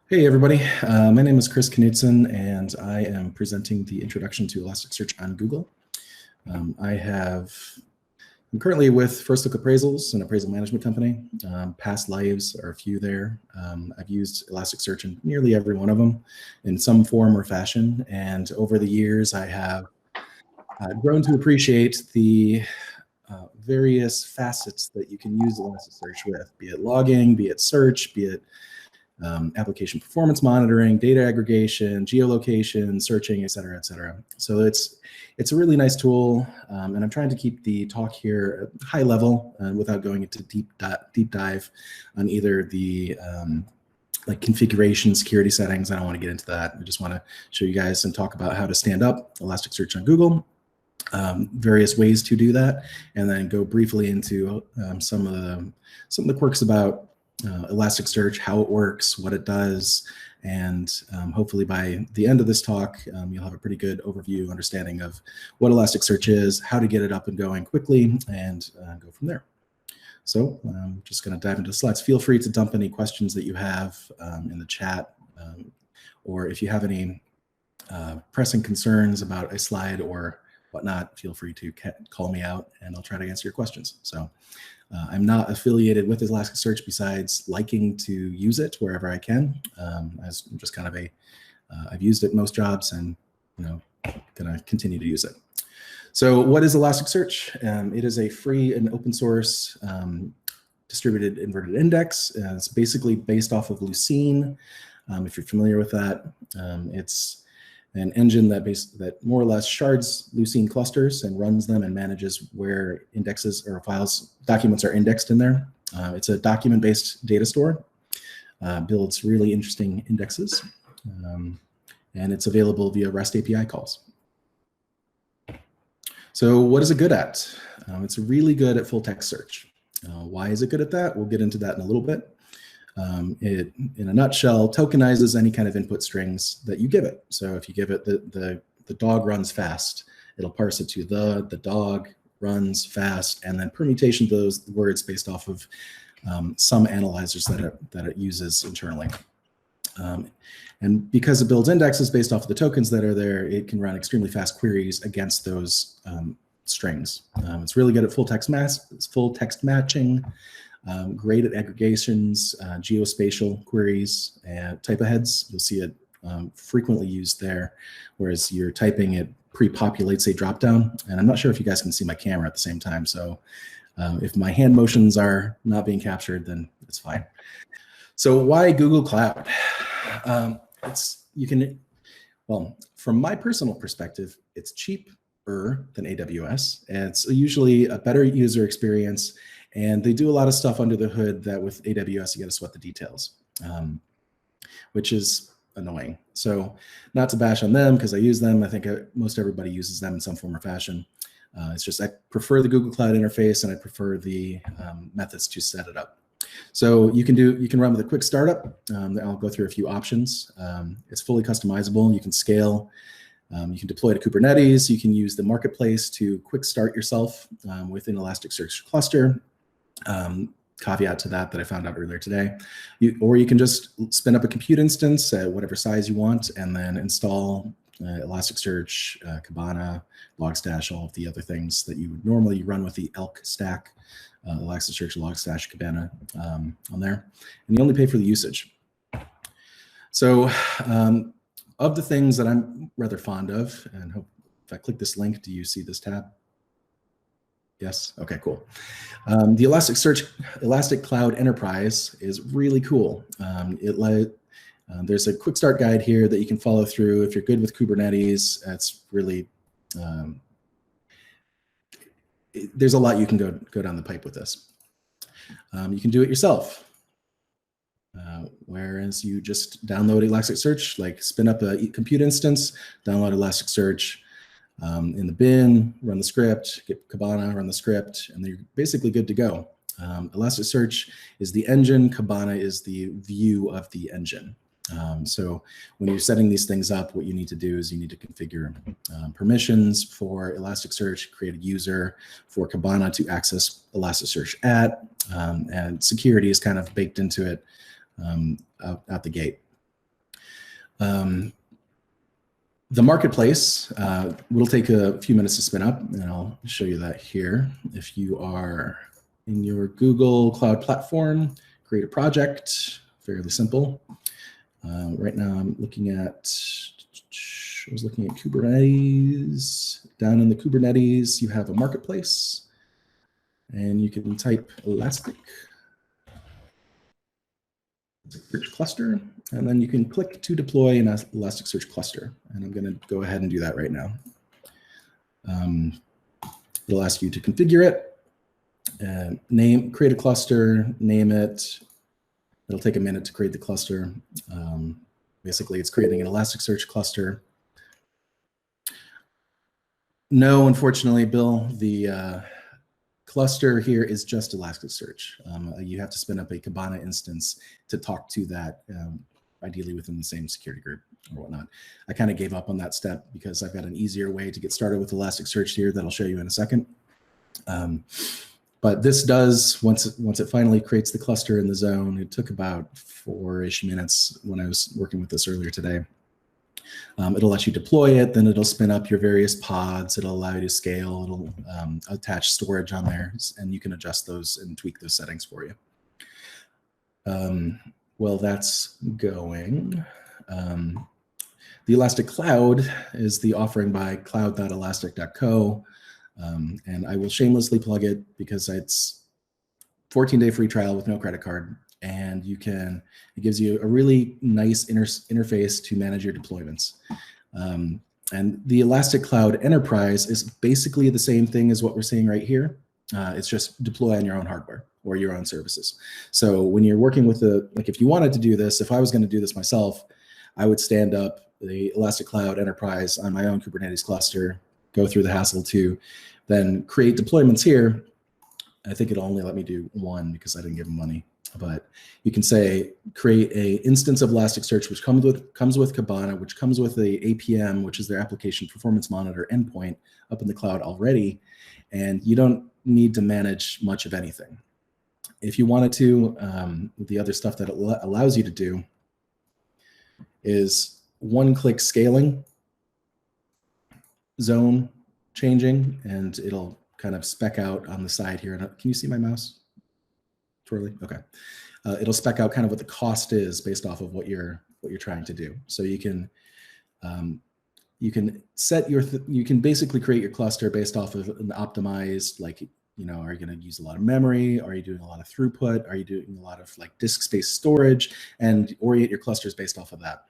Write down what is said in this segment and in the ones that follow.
Hey everybody, my name is Chris Knuteson and I am presenting the introduction to Elasticsearch on Google. I'm currently with First Look Appraisals, an appraisal management company. Past lives are a few there. I've used Elasticsearch in nearly every one of them in some form or fashion, and over the years I have grown to appreciate the various facets that you can use Elasticsearch with, be it logging, be it search, be it application performance monitoring, data aggregation, geolocation, searching, et cetera, et cetera. So it's a really nice tool, and I'm trying to keep the talk here at high level without going into deep dive on either the like configuration, security settings. I don't want to get into that. I just want to show you guys and talk about how to stand up Elasticsearch on Google, various ways to do that, and then go briefly into some of the quirks about Elasticsearch, how it works, what it does, and hopefully by the end of this talk, you'll have a pretty good overview, understanding of what Elasticsearch is, how to get it up and going quickly, and go from there. So I'm just going to dive into the slides. Feel free to dump any questions that you have in the chat, or if you have any pressing concerns about a slide or whatnot, feel free to call me out and I'll try to answer your questions. So I'm not affiliated with Elasticsearch besides liking to use it wherever I can. As just kind of I've used it most jobs and gonna continue to use it. So what is Elasticsearch? It is a free and open source distributed inverted index. It's basically based off of Lucene. If you're familiar with that, it's an engine that more or less shards Lucene clusters and runs them and manages where indexes or documents are indexed in there. It's a document-based data store, builds really interesting indexes, and it's available via REST API calls. So what is it good at? It's really good at full text search. Why is it good at that? We'll get into that in a little bit. It, in a nutshell, tokenizes any kind of input strings that you give it. So if you give it the dog runs fast, it'll parse it to the dog runs fast, and then permutation of those words based off of some analyzers that it uses internally. And because it builds indexes based off of the tokens that are there, it can run extremely fast queries against those strings. It's really good at full text matching. Great at aggregations, geospatial queries, and type aheads. You'll see it frequently used there, whereas you're typing, it pre-populates a dropdown. And I'm not sure if you guys can see my camera at the same time, so if my hand motions are not being captured, then it's fine. So why Google Cloud? Well, from my personal perspective, it's cheaper than AWS. And it's usually a better user experience. And they do a lot of stuff under the hood that with AWS, you got to sweat the details, which is annoying. So not to bash on them because I use them. I think most everybody uses them in some form or fashion. It's just I prefer the Google Cloud interface and I prefer the methods to set it up. So you can run with a quick startup. I'll go through a few options. It's fully customizable. You can scale. You can deploy to Kubernetes. You can use the marketplace to quick start yourself within Elasticsearch cluster. Caveat to that I found out earlier today. Or you can just spin up a compute instance at whatever size you want and then install Elasticsearch, Cabana, Logstash, all of the other things that you would normally run with the ELK stack, Elasticsearch, Logstash, Cabana on there. And you only pay for the usage. So of the things that I'm rather fond of, and hope if I click this link, do you see this tab? Yes, okay, cool. The Elasticsearch Elastic Cloud Enterprise is really cool. There's a quick start guide here that you can follow through. If you're good with Kubernetes, that's really, there's a lot you can go down the pipe with this. You can do it yourself. Whereas you just download Elasticsearch, like spin up a compute instance, download Elasticsearch, in the bin, run the script, get Cabana, run the script, and you're basically good to go. Elasticsearch is the engine, Cabana is the view of the engine. So when you're setting these things up, what you need to do is you need to configure permissions for Elasticsearch, create a user for Cabana to access Elasticsearch at, and security is kind of baked into it out the gate. The marketplace will take a few minutes to spin up, and I'll show you that here. If you are in your Google Cloud platform, create a project, fairly simple. Right now I'm looking at, I was looking at Kubernetes. Down in the Kubernetes, you have a marketplace, and you can type Elastic Search cluster, and then you can click to deploy an Elasticsearch cluster. And I'm going to go ahead and do that right now. It'll ask you to configure it, and create a cluster, name it. It'll take a minute to create the cluster. Basically, it's creating an Elasticsearch cluster. No, unfortunately, Bill, the cluster here is just Elasticsearch. You have to spin up a Cabana instance to talk to that, ideally within the same security group or whatnot. I kind of gave up on that step because I've got an easier way to get started with Elasticsearch here that I'll show you in a second. But this does, once it finally creates the cluster in the zone, it took about 4-ish minutes when I was working with this earlier today. It'll let you deploy it, then it'll spin up your various pods, it'll allow you to scale, it'll attach storage on there, and you can adjust those and tweak those settings for you. Well, that's going. The Elastic Cloud is the offering by cloud.elastic.co, and I will shamelessly plug it because it's 14-day free trial with no credit card, and it gives you a really nice interface to manage your deployments. And the Elastic Cloud Enterprise is basically the same thing as what we're seeing right here. It's just deploy on your own hardware or your own services. So when you're working with if you wanted to do this, if I was going to do this myself, I would stand up the Elastic Cloud Enterprise on my own Kubernetes cluster, go through the hassle to then create deployments here. I think it'll only let me do one because I didn't give them money. But you can say create a instance of Elasticsearch which comes with Cabana, which comes with a APM, which is their application performance monitor endpoint up in the cloud already, and you don't need to manage much of anything. If you wanted to, the other stuff that it allows you to do is one-click scaling, zone changing, and it'll kind of spec out on the side here. Can you see my mouse? Twirly? Okay. It'll spec out kind of what the cost is based off of what you're trying to do. So you can set you can basically create your cluster based off of an optimized, like, are you going to use a lot of memory? Are you doing a lot of throughput? Are you doing a lot of like disk space storage? And orient your clusters based off of that.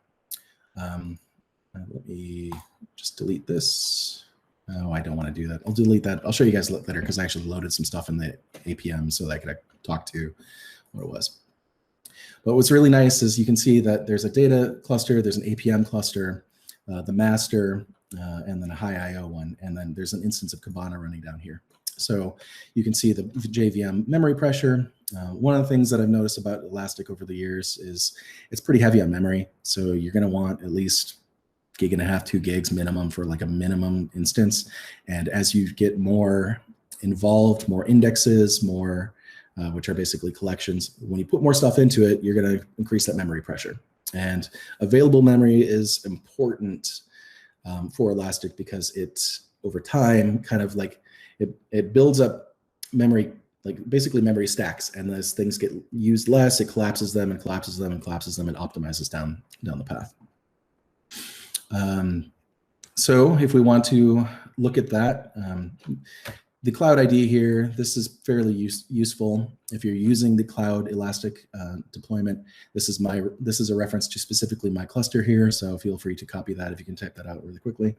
Let me just delete this. Oh, I don't want to do that. I'll delete that. I'll show you guys later because I actually loaded some stuff in the APM so that I could talk to what it was. But what's really nice is you can see that there's a data cluster, there's an APM cluster, the master, and then a high IO one, and then there's an instance of Cabana running down here. So you can see the JVM memory pressure. One of the things that I've noticed about Elastic over the years is it's pretty heavy on memory. So you're going to want at least 1.5 gigs, 2 gigs minimum for like a minimum instance. And as you get more involved, more indexes, more, which are basically collections, when you put more stuff into it, you're going to increase that memory pressure. And available memory is important for Elastic because it's over time kind of like it builds up memory, like basically memory stacks, and as things get used less, it collapses them and collapses them and collapses them and optimizes down the path. So if we want to look at that, the cloud ID here, this is fairly useful. If you're using the cloud Elastic deployment, this is a reference to specifically my cluster here, so feel free to copy that if you can type that out really quickly.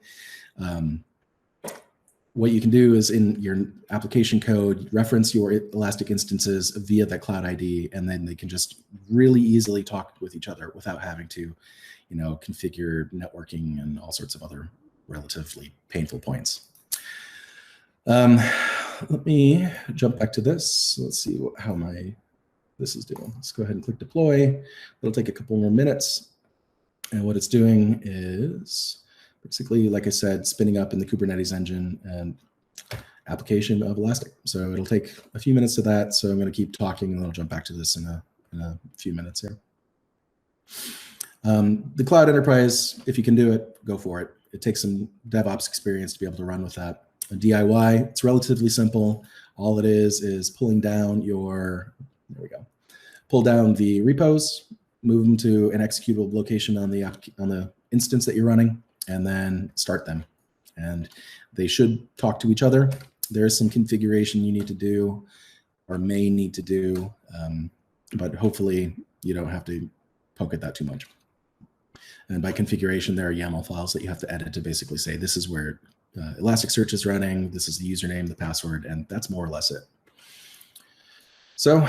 What you can do is in your application code, reference your Elastic instances via that cloud ID, and then they can just really easily talk with each other without having to, configure networking and all sorts of other relatively painful points. Let me jump back to this. Let's see how this is doing. Let's go ahead and click deploy. It'll take a couple more minutes. And what it's doing is basically, like I said, spinning up in the Kubernetes engine and application of Elastic. So it'll take a few minutes to that. So I'm going to keep talking and then I'll jump back to this in a few minutes here. The cloud enterprise, if you can do it, go for it. It takes some DevOps experience to be able to run with that. A DIY, it's relatively simple. All it is pulling down your, there we go, pull down the repos, move them to an executable location on the instance that you're running, and then start them. And they should talk to each other. There's some configuration you need to do or may need to do, but hopefully you don't have to poke at that too much. And by configuration, there are YAML files that you have to edit to basically say, this is where Elasticsearch is running, this is the username, the password, and that's more or less it. So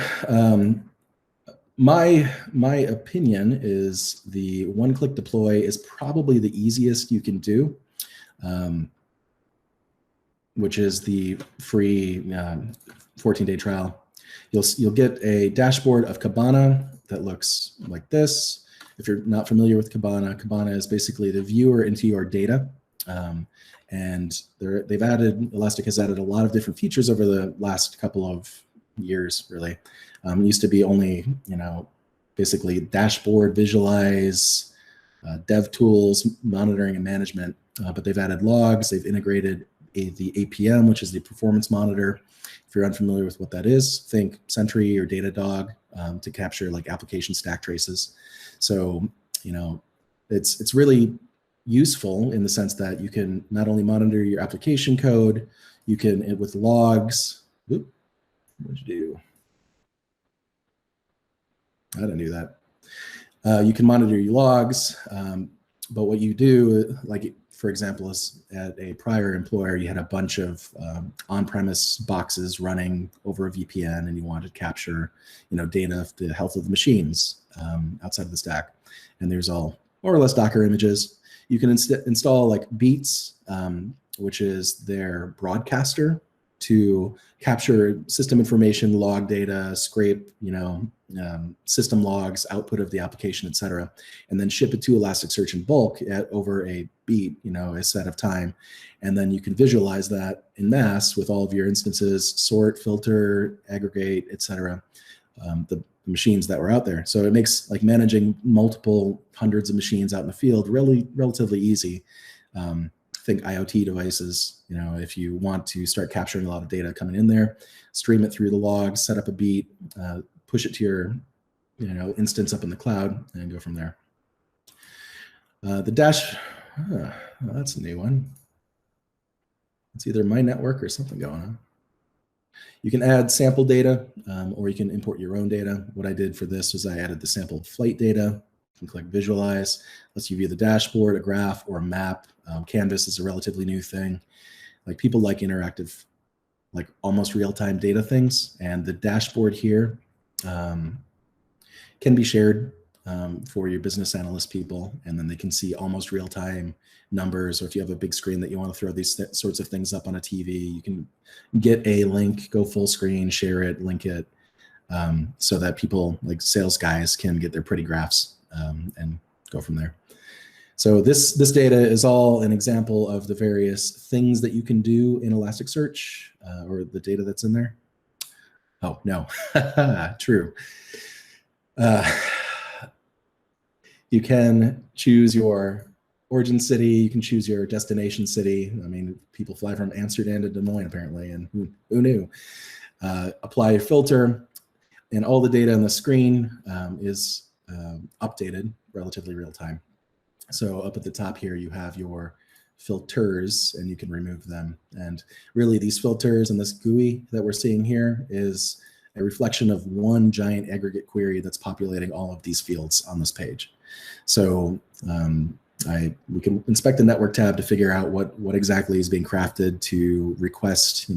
my opinion is the one-click deploy is probably the easiest you can do, which is the free 14-day trial. You'll get a dashboard of Cabana that looks like this. If you're not familiar with Cabana, Cabana is basically the viewer into your data. And Elastic has added a lot of different features over the last couple of years, really. It used to be only, basically dashboard, visualize, dev tools, monitoring and management, but they've added logs, they've integrated the APM, which is the performance monitor. If you're unfamiliar with what that is, think Sentry or Datadog to capture like application stack traces. So, it's really useful in the sense that you can not only monitor your application code, you can, with logs, what'd you do? I didn't do that. You can monitor your logs, but what you do, like for example, is at a prior employer, you had a bunch of on-premise boxes running over a VPN, and you wanted to capture, data of the health of the machines outside of the stack. And there's all more or less Docker images. You can install like Beats, which is their broadcaster to capture system information, log data, scrape, system logs, output of the application, et cetera, and then ship it to Elasticsearch in bulk over a beat, a set of time. And then you can visualize that in mass with all of your instances, sort, filter, aggregate, et cetera, the machines that were out there. So it makes like managing multiple hundreds of machines out in the field really relatively easy. Think IoT devices, if you want to start capturing a lot of data coming in there, stream it through the logs, set up a beat, push it to your, instance up in the cloud, and go from there. The dash, that's a new one. It's either my network or something going on. You can add sample data, or you can import your own data. What I did for this was I added the sample flight data. You can click visualize, lets you view the dashboard, a graph, or a map. Canvas is a relatively new thing. Like people like interactive, like almost real-time data things. And the dashboard here can be shared for your business analyst people, and then they can see almost real-time numbers. Or if you have a big screen that you want to throw these sorts of things up on a TV, you can get a link, go full screen, share it, link it, so that people like sales guys can get their pretty graphs and go from there. So this data is all an example of the various things that you can do in Elasticsearch, or the data that's in there. Oh, no, true. You can choose your origin city, you can choose your destination city. I mean, people fly from Amsterdam to Des Moines apparently, and who knew? Apply a filter, and all the data on the screen is updated relatively real time. So up at the top here, you have your filters, and you can remove them. And really these filters and this GUI that we're seeing here is a reflection of one giant aggregate query that's populating all of these fields on this page. So we can inspect the network tab to figure out what exactly is being crafted to request,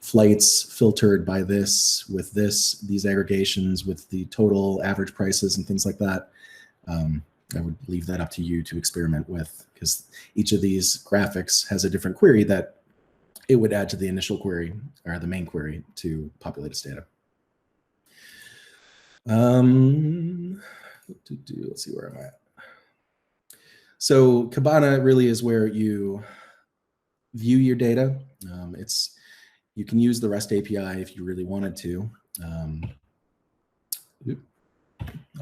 flights filtered by this, with these aggregations, with the total average prices and things like that. I would leave that up to you to experiment with, because each of these graphics has a different query that it would add to the initial query or the main query to populate its data. Let's see where I'm at. So Cabana really is where you view your data. You can use the REST API if you really wanted to.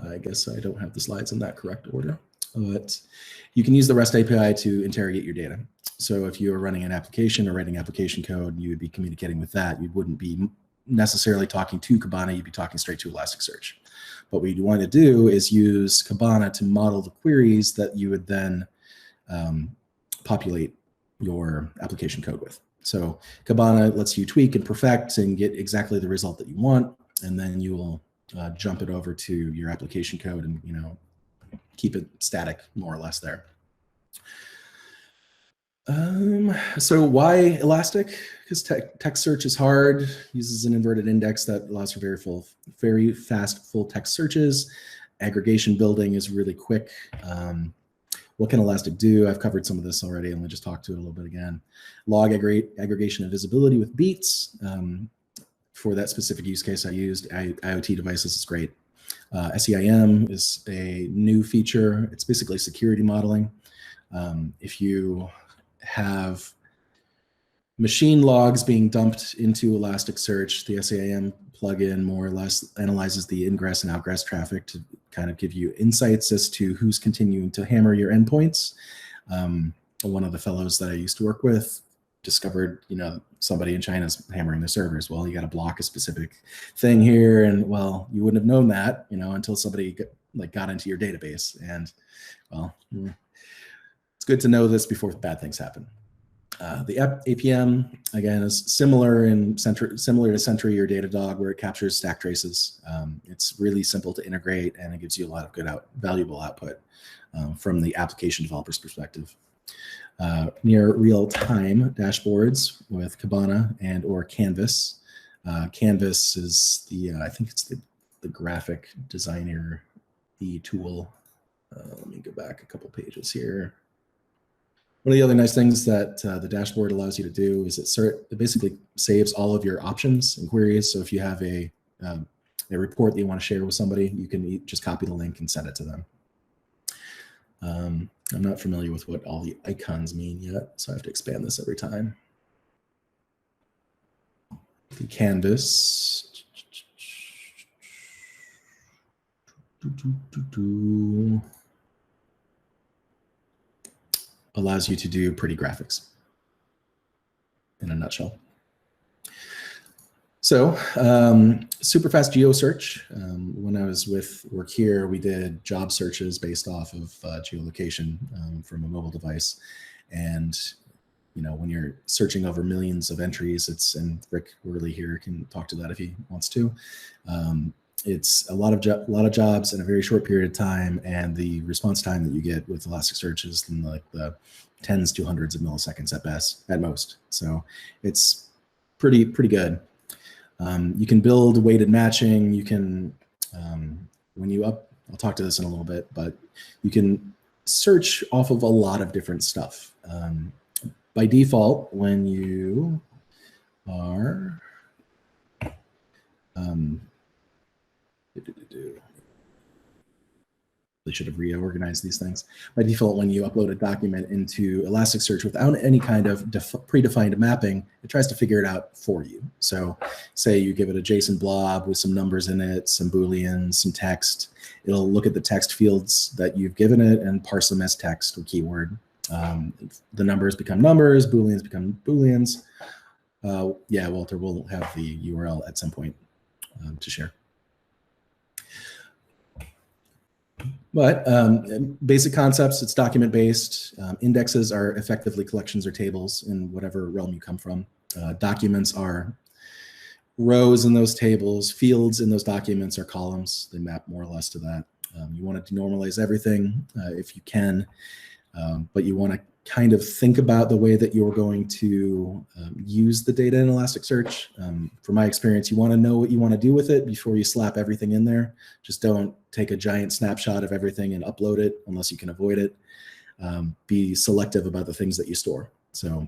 I guess I don't have the slides in that correct order, but you can use the REST API to interrogate your data. So if you are running an application or writing application code, you would be communicating with that. You wouldn't be necessarily talking to Cabana, you'd be talking straight to Elasticsearch. But what you want to do is use Cabana to model the queries that you would then populate your application code with. So Cabana lets you tweak and perfect and get exactly the result that you want, and then you will jump it over to your application code and keep it static more or less there. So why Elastic? Because text search is hard, uses an inverted index that allows for very fast full text searches. Aggregation building is really quick. What can Elastic do? I've covered some of this already. I'm gonna just talk to it a little bit again. Log aggregation and visibility with beats. For that specific use case I used, IoT devices is great. SEIM is a new feature. It's basically security modeling. If you have machine logs being dumped into Elasticsearch, the SEIM plugin more or less analyzes the ingress and outgress traffic to kind of give you insights as to who's continuing to hammer your endpoints. One of the fellows that I used to work with discovered, somebody in China's hammering the servers. Well, you got to block a specific thing here, and well, you wouldn't have known that, until somebody got into your database. And well, it's good to know this before bad things happen. The APM again is similar to Sentry or Datadog, where it captures stack traces. It's really simple to integrate, and it gives you a lot of good valuable output from the application developer's perspective. Near real-time dashboards with Cabana and or Canvas. Canvas is I think it's the graphic designer, the tool. Let me go back a couple pages here. One of the other nice things that the dashboard allows you to do is it basically saves all of your options and queries. So if you have a report that you want to share with somebody, you can just copy the link and send it to them. I'm not familiar with what all the icons mean yet, so I have to expand this every time. The canvas. Allows you to do pretty graphics in a nutshell. So super fast geo search. When I was with work here, we did job searches based off of geolocation from a mobile device. And when you're searching over millions of entries, and Rick Worley here can talk to that if he wants to. It's a lot of jobs in a very short period of time, and the response time that you get with Elasticsearch is in the tens to hundreds of milliseconds at most. So it's pretty good. You can build weighted matching. You can, I'll talk to this in a little bit, but you can search off of a lot of different stuff. By default, when you are, they should have reorganized these things. By default, when you upload a document into Elasticsearch without any kind of predefined mapping, it tries to figure it out for you. So say you give it a JSON blob with some numbers in it, some Booleans, some text. It'll look at the text fields that you've given it and parse them as text or keyword. The numbers become numbers, Booleans become Booleans. Yeah, Walter will have the URL at some point to share. But basic concepts, it's document-based. Indexes are effectively collections or tables in whatever realm you come from. Documents are rows in those tables. Fields in those documents are columns. They map more or less to that. You want to denormalize everything if you can, but you want to kind of think about the way that you're going to use the data in Elasticsearch. From my experience, you want to know what you want to do with it before you slap everything in there. Just don't take a giant snapshot of everything and upload it unless you can avoid it. Be selective about the things that you store. So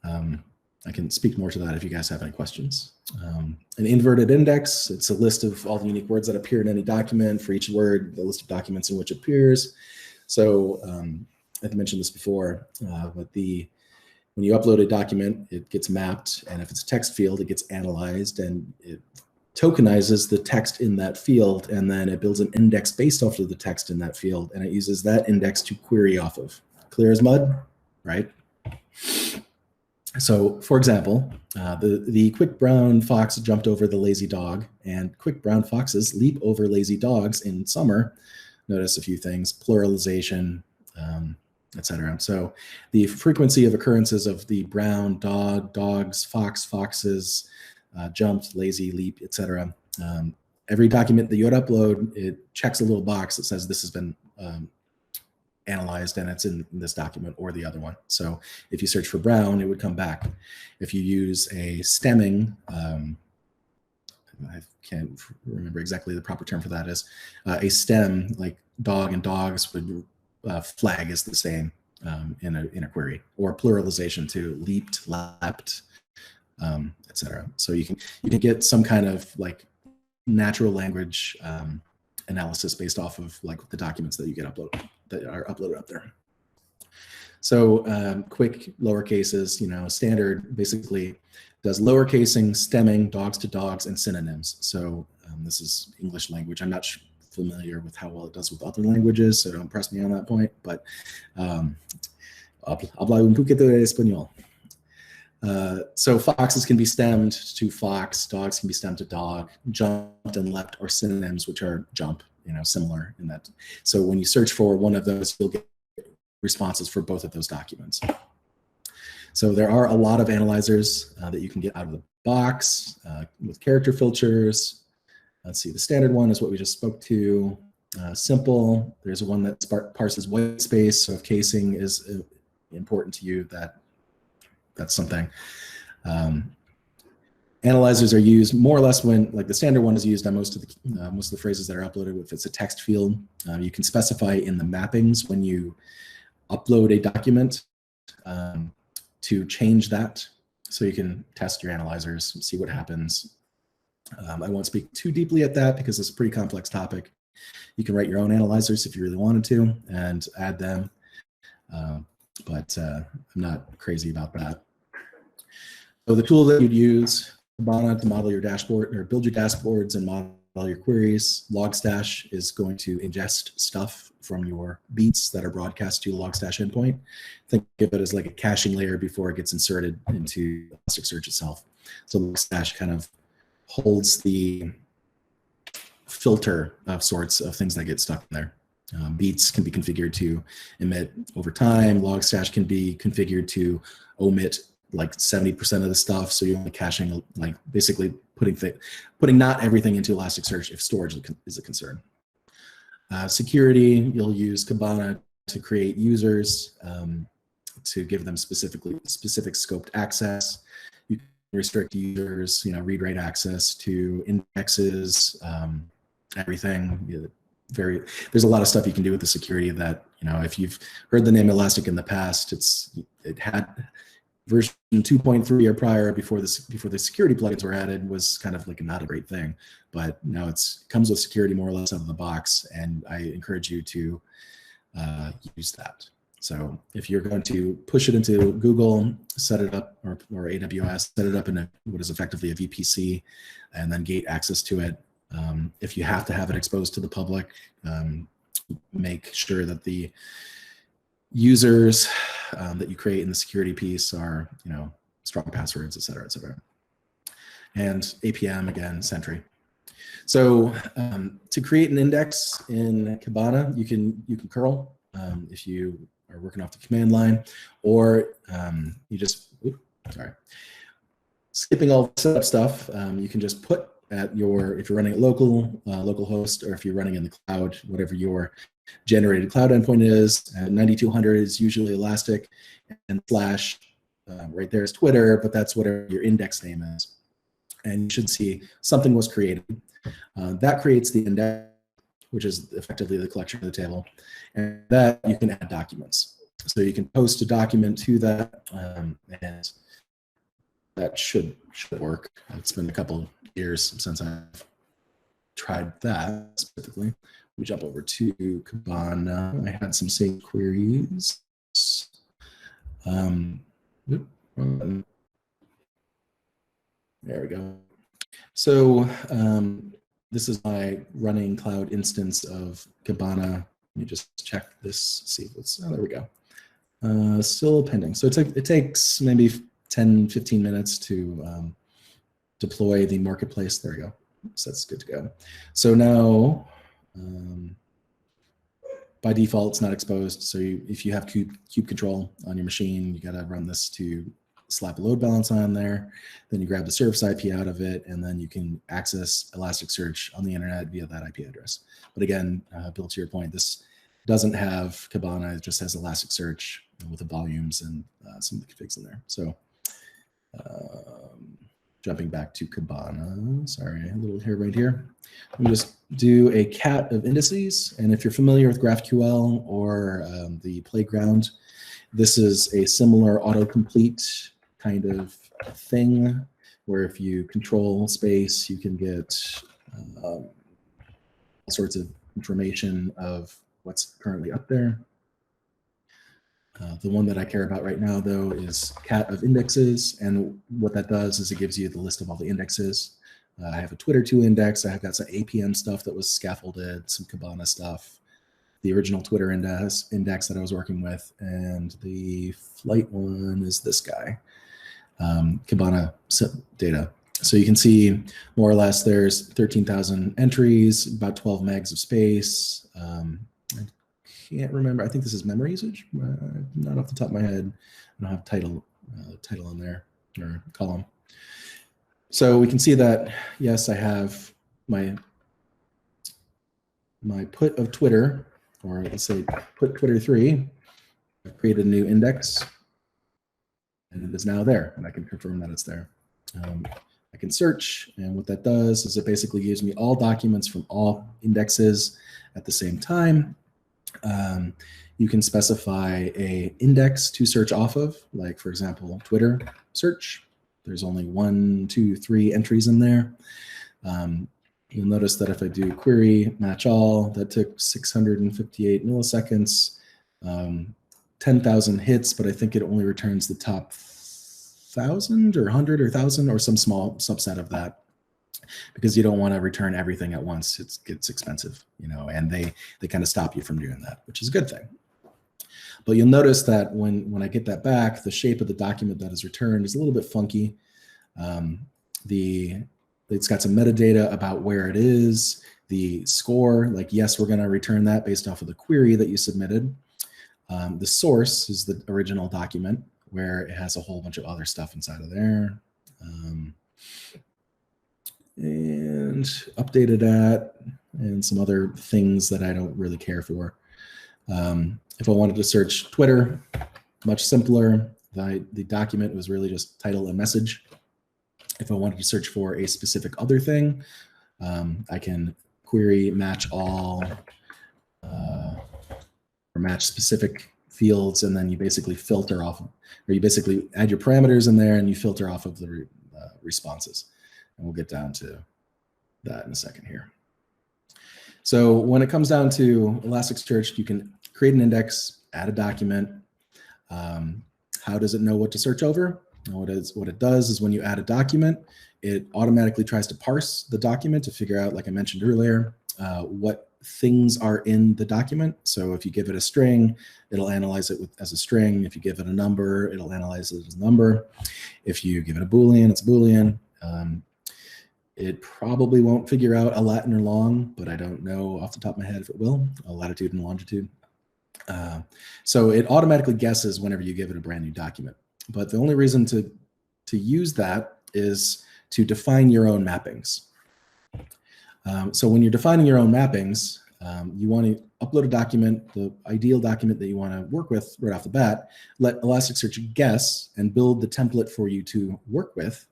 I can speak more to that if you guys have any questions. An inverted index, it's a list of all the unique words that appear in any document. For each word, the list of documents in which it appears. So I've mentioned this before, but when you upload a document, it gets mapped, and if it's a text field, it gets analyzed, and tokenizes the text in that field, and then it builds an index based off of the text in that field, and it uses that index to query off of. Clear as mud, right? So, for example, the quick brown fox jumped over the lazy dog, and quick brown foxes leap over lazy dogs in summer. Notice a few things: pluralization, etc. So, the frequency of occurrences of the brown dog, dogs, fox, foxes, jumped, lazy, leap, etc. Every document that you would upload, it checks a little box that says this has been analyzed and it's in this document or the other one. So if you search for brown, it would come back. If you use a stemming, I can't remember exactly the proper term for that is, a stem like dog and dogs would flag as the same in a query, or pluralization too, leaped, lapped, etc. So you can get some kind of like natural language analysis based off of like the documents that you get uploaded, that are uploaded up there. So quick lower cases, standard basically does lowercasing, stemming, dogs to dogs, and synonyms. So this is English language. I'm not familiar with how well it does with other languages, so don't press me on that point, but habla un poquito de español. So foxes can be stemmed to fox, dogs can be stemmed to dog, jumped and leapt are synonyms, which are jump, similar in that. So when you search for one of those, you'll get responses for both of those documents. So there are a lot of analyzers that you can get out of the box with character filters. Let's see, the standard one is what we just spoke to. Simple, there's one that parses white space. So if casing is important to you, that's something. Analyzers are used more or less when, like the standard one is used on most of the phrases that are uploaded. If it's a text field, you can specify in the mappings when you upload a document to change that. So you can test your analyzers, see what happens. I won't speak too deeply at that because it's a pretty complex topic. You can write your own analyzers if you really wanted to and add them, but I'm not crazy about that. So the tool that you'd use, Cabana, to model your dashboard or build your dashboards and model your queries. Logstash is going to ingest stuff from your beats that are broadcast to Logstash endpoint. Think of it as like a caching layer before it gets inserted into Elasticsearch itself. So Logstash kind of holds the filter of sorts of things that get stuck in there. Beats can be configured to emit over time. Logstash can be configured to omit like 70% of the stuff. So you're only caching, like basically putting not everything into Elasticsearch if storage is a concern. Security, you'll use Cabana to create users to give them specific scoped access. You can restrict users, read-write access to indexes, everything. There's a lot of stuff you can do with the security that, if you've heard the name Elastic in the past, it had version 2.3 or prior before the security plugins were added was kind of like not a great thing, but now it comes with security more or less out of the box, and I encourage you to use that. So if you're going to push it into Google, set it up, or AWS, set it up in what is effectively a VPC, and then gate access to it. If you have to have it exposed to the public, make sure that the users that you create in the security piece are, strong passwords, et cetera, et cetera. And APM, again, Sentry. So to create an index in Cabana, you can curl if you are working off the command line, or you just, skipping all the setup stuff, you can just put at if you're running at local host, or if you're running in the cloud, whatever your generated cloud endpoint is. 9200 is usually Elastic, and slash right there is Twitter, but that's whatever your index name is. And you should see something was created. That creates the index, which is effectively the collection of the table. And that you can add documents. So you can post a document to that, and that should work. It's been a couple years since I've tried that specifically. Let me jump over to Cabana. I had some saved queries. There we go. So this is my running cloud instance of Cabana. Let me just check this, see what's, oh, there we go. Still pending. So it takes maybe 10, 15 minutes to deploy the marketplace. There we go. So that's good to go. So now, by default, it's not exposed. So if you have kube control on your machine, you got to run this to slap a load balance on there. Then you grab the service IP out of it, and then you can access Elasticsearch on the internet via that IP address. But again, Bill, to your point, this doesn't have Cabana. It just has Elasticsearch with the volumes and some of the configs in there. So jumping back to Cabana, sorry, a little hair right here. Let me just do a cat of indices. And if you're familiar with GraphQL or the playground, this is a similar autocomplete kind of thing where if you control space, you can get all sorts of information of what's currently up there. The one that I care about right now, though, is cat of indexes. And what that does is it gives you the list of all the indexes. I have a Twitter 2 index. I've got some APM stuff that was scaffolded, some Cabana stuff, the original Twitter index that I was working with, and the flight one is this guy, Cabana data. So you can see more or less there's 13,000 entries, about 12 megs of space. I can't remember. I think this is memory usage. Not off the top of my head. I don't have title in there or column. So we can see that, yes, I have my put of Twitter, or let's say put Twitter 3. I've created a new index, and it is now there, and I can confirm that it's there. I can search, and what that does is it basically gives me all documents from all indexes at the same time. You can specify a index to search off of, like for example, Twitter search. There's only 1, 2, 3 entries in there. You'll notice that if I do query match all, that took 658 milliseconds, 10,000 hits, but I think it only returns the top 1,000 or 100 or 1,000 or some small subset of that, because you don't want to return everything at once. It gets expensive, you know, and they kind of stop you from doing that, which is a good thing. But you'll notice that when I get that back, the shape of the document that is returned is a little bit funky. It's got some metadata about where it is, the score, like, yes, we're going to return that based off of the query that you submitted. The source is the original document, where it has a whole bunch of other stuff inside of there. And updated at, and some other things that I don't really care for. If I wanted to search Twitter, much simpler. The document was really just title and message. If I wanted to search for a specific other thing, I can query match all or match specific fields, and then you basically filter off, or you basically add your parameters in there and you filter off of the responses. And we'll get down to that in a second here. So when it comes down to Elasticsearch, you can create an index, add a document. How does it know what to search over? What it does is when you add a document, it automatically tries to parse the document to figure out, like I mentioned earlier, what things are in the document. So if you give it a string, it'll analyze it as a string. If you give it a number, it'll analyze it as a number. If you give it a Boolean, it's a Boolean. It probably won't figure out a Latin or long, but I don't know off the top of my head if it will, a latitude and longitude. So it automatically guesses whenever you give it a brand new document. But the only reason to use that is to define your own mappings. So when you're defining your own mappings, you want to upload a document, the ideal document that you want to work with right off the bat, let Elasticsearch guess and build the template for you to work with,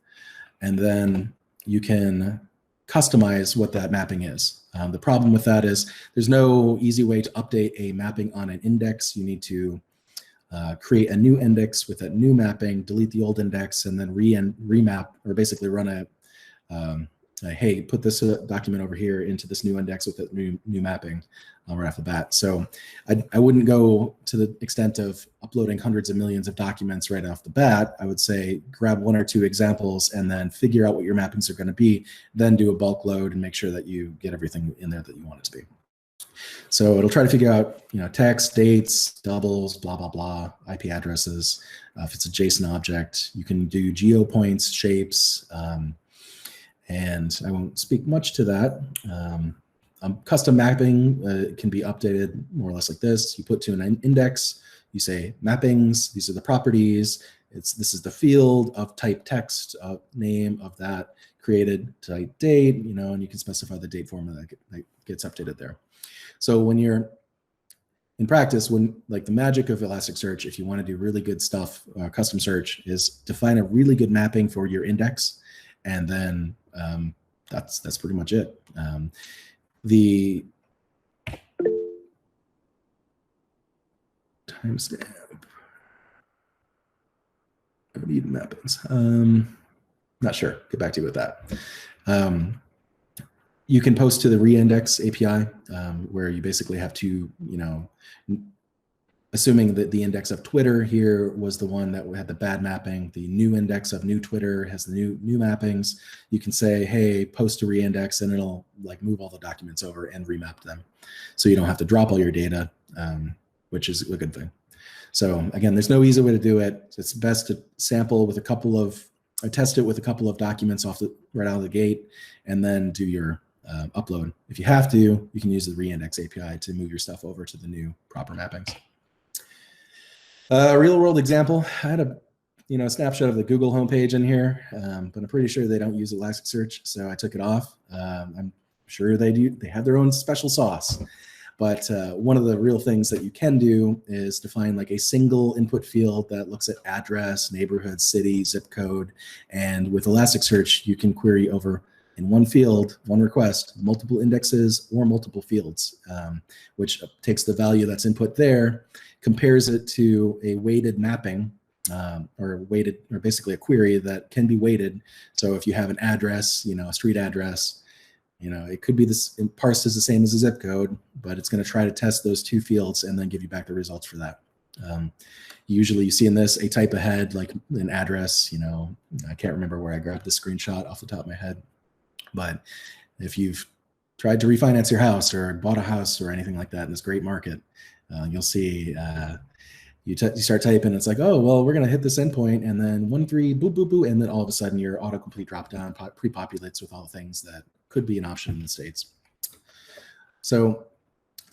and then you can customize what that mapping is. The problem with that is there's no easy way to update a mapping on an index. You need to create a new index with that new mapping, delete the old index, and then remap, or basically run hey, put this document over here into this new index with that new mapping right off the bat. So I wouldn't go to the extent of uploading hundreds of millions of documents right off the bat. I would say grab 1 or 2 examples and then figure out what your mappings are going to be, then do a bulk load and make sure that you get everything in there that you want it to be. So it'll try to figure out, text, dates, doubles, blah, blah, blah, IP addresses. If it's a JSON object, you can do geo points, shapes, and I won't speak much to that. Custom mapping can be updated more or less like this. You put to an index, you say mappings, these are the properties, this is the field of type text, name of that, created type date, and you can specify the date format that gets updated there. So when you're in practice, like the magic of Elasticsearch, if you want to do really good stuff, custom search is define a really good mapping for your index, and then that's pretty much it. The timestamp. I need mappings. Not sure. Get back to you with that. You can post to the reindex API, where you basically have to, assuming that the index of Twitter here was the one that had the bad mapping, the new index of new Twitter has the new mappings. You can say, hey, post to reindex, and it'll like move all the documents over and remap them. So you don't have to drop all your data, which is a good thing. So again, there's no easy way to do it. It's best to sample with test it with a couple of documents right out of the gate, and then do your upload. If you have to, you can use the reindex API to move your stuff over to the new proper mappings. Real world example, I had a snapshot of the Google homepage in here, but I'm pretty sure they don't use Elasticsearch, so I took it off. I'm sure they do. They have their own special sauce. But one of the real things that you can do is define like a single input field that looks at address, neighborhood, city, zip code. And with Elasticsearch, you can query over in one field, one request, multiple indexes or multiple fields, which takes the value that's input there, compares it to a weighted mapping, or basically a query that can be weighted. So if you have an address, a street address, it could be parsed as the same as a zip code, but it's going to try to test those 2 fields and then give you back the results for that. Usually you see in this a type ahead, like an address, I can't remember where I grabbed this screenshot off the top of my head, but if you've tried to refinance your house or bought a house or anything like that in this great market, you'll see you start typing, it's like, oh, well, we're going to hit this endpoint, and then 13, boop, boop, boop, and then all of a sudden your autocomplete dropdown pre-populates with all the things that could be an option in the States. So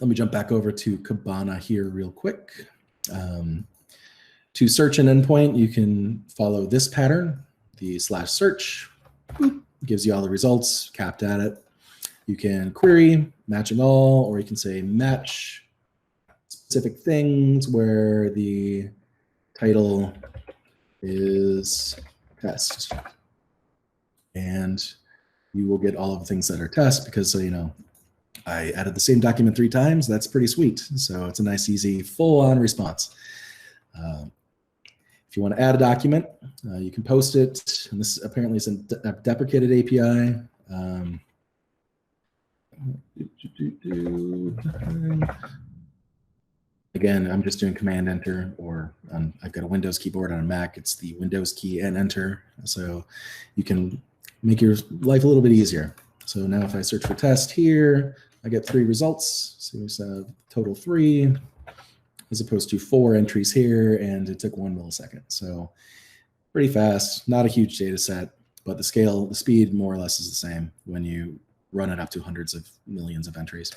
let me jump back over to Cabana here real quick. To search an endpoint, you can follow this pattern, the /search, boop, gives you all the results, capped at it. You can query, matching all, or you can say match specific things where the title is test. And you will get all of the things that are test because, I added the same document 3 times. That's pretty sweet. So it's a nice, easy, full-on response. If you want to add a document, you can post it. And this apparently is a deprecated API. Again, I'm just doing Command Enter, or I've got a Windows keyboard on a Mac. It's the Windows key and Enter. So you can make your life a little bit easier. So now if I search for test here, I get 3 results. So we have total 3, as opposed to 4 entries here, and it took 1 millisecond. So pretty fast, not a huge data set, but the speed more or less is the same when you run it up to hundreds of millions of entries.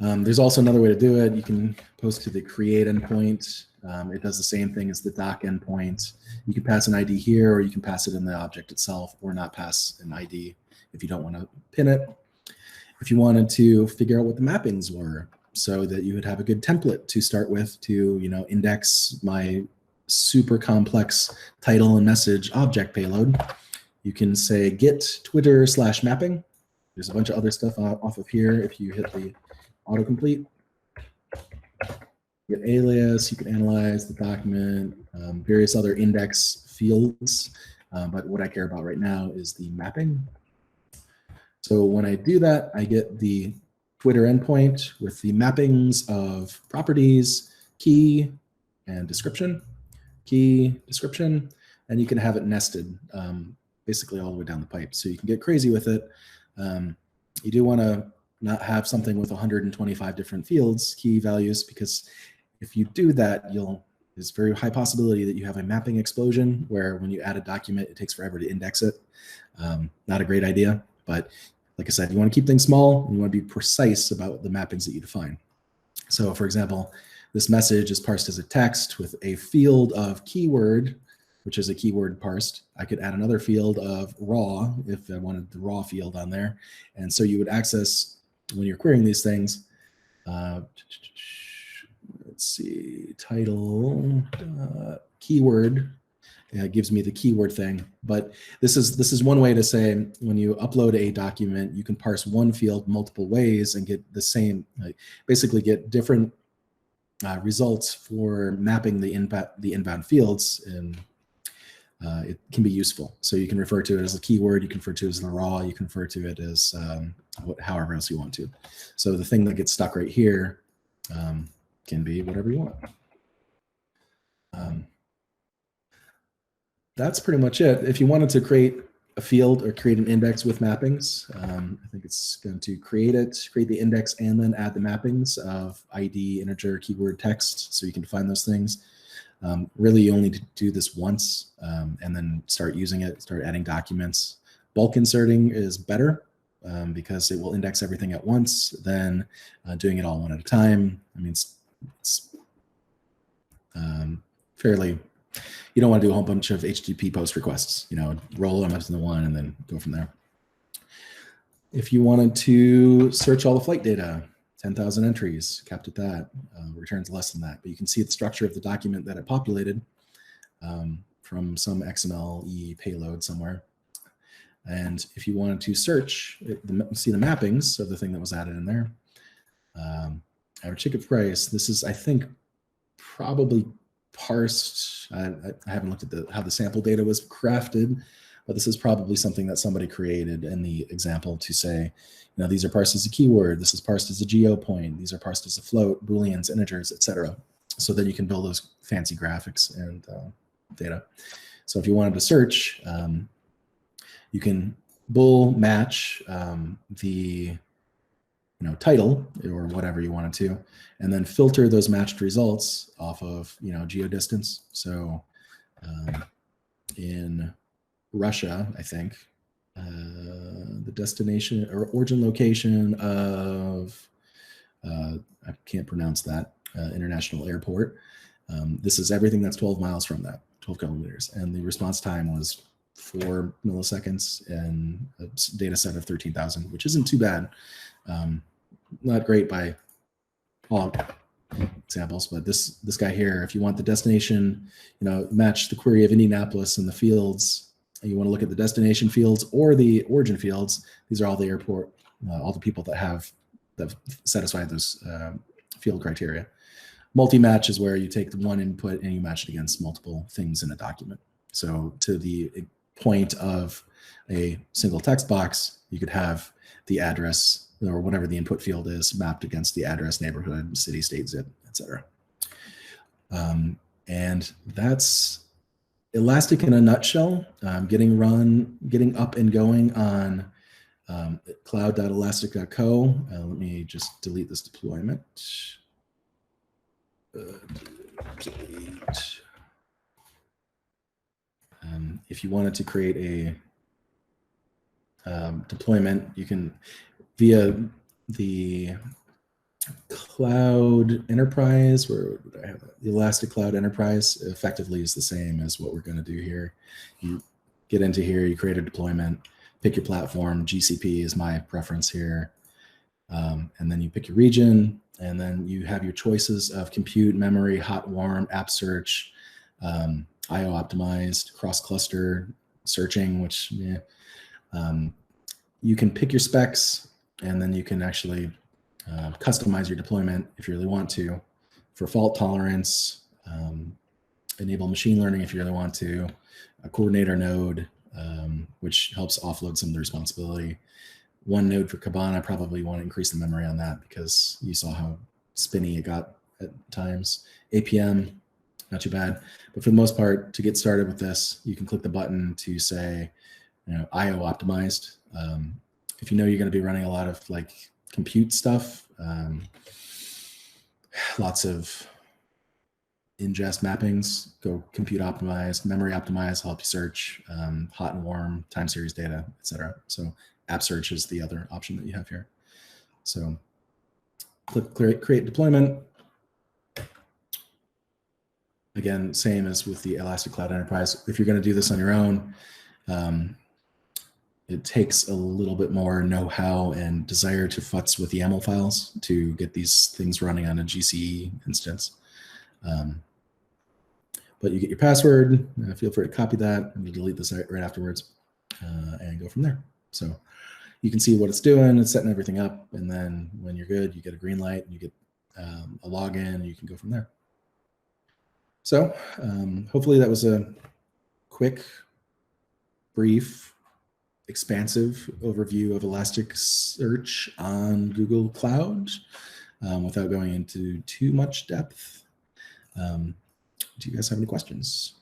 There's also another way to do it. You can post to the create endpoint. It does the same thing as the doc endpoint. You can pass an ID here, or you can pass it in the object itself, or not pass an ID if you don't want to pin it. If you wanted to figure out what the mappings were, so that you would have a good template to start with to, index my super complex title and message object payload, you can say git Twitter /mapping. There's a bunch of other stuff off of here. If you hit the autocomplete, get alias, you can analyze the document, various other index fields. But what I care about right now is the mapping. So when I do that, I get the Twitter endpoint with the mappings of properties, key, and description, key, description, and you can have it nested basically all the way down the pipe. So you can get crazy with it. You do want to not have something with 125 different fields, key values, because if you do that, there's a very high possibility that you have a mapping explosion where when you add a document, it takes forever to index it. Not a great idea, but like I said, you want to keep things small. You want to be precise about the mappings that you define. So for example, this message is parsed as a text with a field of keyword, which is a keyword parsed. I could add another field of raw if I wanted the raw field on there. And so you would access, when you're querying these things, let's see, title, keyword, it gives me the keyword thing. But this is one way to say when you upload a document, you can parse one field multiple ways and get the same, basically get different results for mapping the inbound fields, and it can be useful. So you can refer to it as a keyword, you can refer to it as the raw, you can refer to it as however else you want to. So the thing that gets stuck right here can be whatever you want. That's pretty much it. If you wanted to create a field or create an index with mappings, I think it's going to create the index, and then add the mappings of ID, integer, keyword, text, so you can define those things. Really, you only need to do this once, and then start using it, start adding documents. Bulk inserting is better because it will index everything at once than doing it all one at a time. I mean, it's fairly, you don't want to do a whole bunch of HTTP post requests, roll them up into one and then go from there. If you wanted to search all the flight data, 10,000 entries, capped at that, returns less than that. But you can see the structure of the document that it populated from some XML payload somewhere. And if you wanted to search, see the mappings of the thing that was added in there. Average ticket price, this is, I think, probably parsed. I haven't looked at how the sample data was crafted, but this is probably something that somebody created in the example to say, these are parsed as a keyword, this is parsed as a geo point, these are parsed as a float, booleans, integers, etc. So then you can build those fancy graphics and data. So if you wanted to search, you can bool match the title or whatever you wanted to, and then filter those matched results off of geodistance. So in Russia, I think the destination or origin location of I can't pronounce that international airport. This is everything that's 12 miles from that, 12 kilometers, and the response time was 4 milliseconds and a data set of 13,000, which isn't too bad. Not great by all examples, but this guy here, if you want the destination, match the query of Indianapolis and the fields, and you want to look at the destination fields or the origin fields, these are all the airport, all the people that satisfy those field criteria. Multi-match is where you take the one input and you match it against multiple things in a document. So to the point of a single text box, you could have the address or whatever the input field is mapped against the address, neighborhood, city, state, zip, etc. And that's Elastic in a nutshell. Getting up and going on cloud.elastic.co. Let me just delete this deployment. Delete. If you wanted to create a deployment, you can via the Cloud Enterprise, where would I have it? The Elastic Cloud Enterprise effectively is the same as what we're going to do here. You get into here, you create a deployment, pick your platform. GCP is my preference here. And then you pick your region, and then you have your choices of compute, memory, hot, warm, app search, IO optimized, cross-cluster searching, which you can pick your specs, and then you can actually customize your deployment if you really want to, for fault tolerance, enable machine learning if you really want to, a coordinator node, which helps offload some of the responsibility, one node for Cabana, probably want to increase the memory on that because you saw how spinny it got at times. APM, not too bad. But for the most part, to get started with this, you can click the button to say, IO optimized. If you know you're going to be running a lot of like compute stuff, lots of ingest mappings, go compute optimized, memory optimized, help you search, hot and warm, time series data, etc. So app search is the other option that you have here. So click create deployment. Again, same as with the Elastic Cloud Enterprise. If you're going to do this on your own, it takes a little bit more know-how and desire to futz with YAML files to get these things running on a GCE instance. But you get your password. Feel free to copy that. I'm going to delete this right afterwards and go from there. So you can see what it's doing. It's setting everything up. And then when you're good, you get a green light and you get a login and you can go from there. So hopefully that was a quick, brief, expansive overview of Elasticsearch on Google Cloud without going into too much depth. Do you guys have any questions?